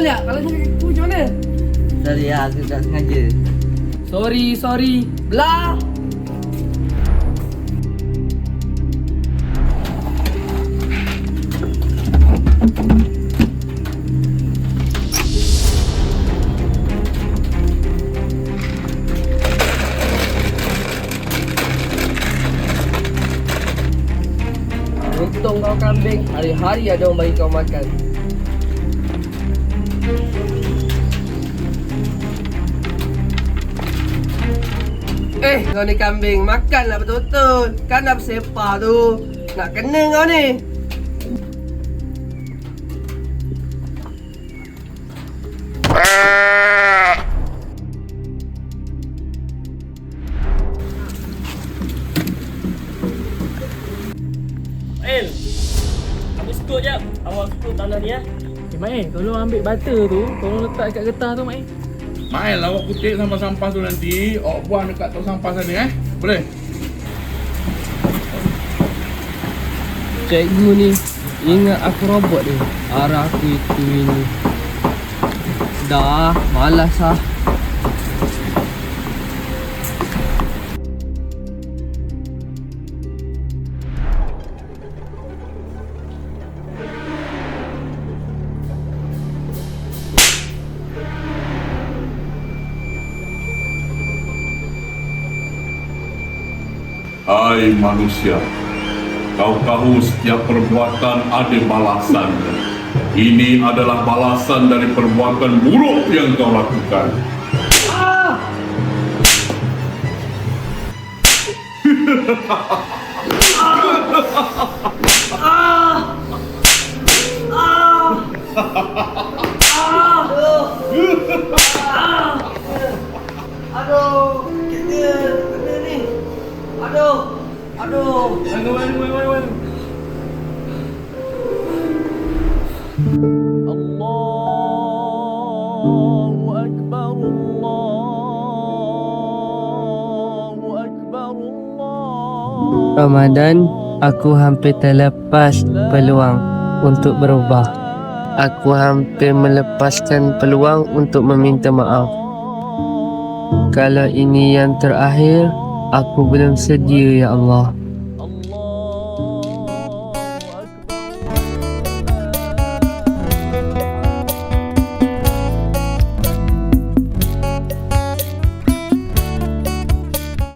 tak? Kalau sakit kaki macam mana? Sorry lah, aku tak sengaja. Sorry. Belah. Untung kau kambing, hari-hari ada orang bagi kau makan. Kau ni kambing, makanlah betul-betul. Kan dah bersepah tu. Nak kena kau ni. Mail, ambil skut jap. Awak skut tanah ni ya. Mail, tolong ambil butter tu, tolong letak kat getah tu, Mail. Mail awak kutip sampah-sampah tu nanti, awak buang dekat tong sampah sana Boleh? Cikgu ni ingat aku robot ni. Arah aku itu ini. Dah, malas lah. Hai manusia, kau tahu setiap perbuatan ada balasan. Ini adalah balasan dari perbuatan buruk yang kau lakukan. Aduh, kena ni. Aduh. Allahu Akbar, Allahu Akbar, Allah. Ramadan, aku hampir terlepas peluang untuk berubah. Aku hampir melepaskan peluang untuk meminta maaf. Kalau ini yang terakhir, aku belum sedia, ya Allah.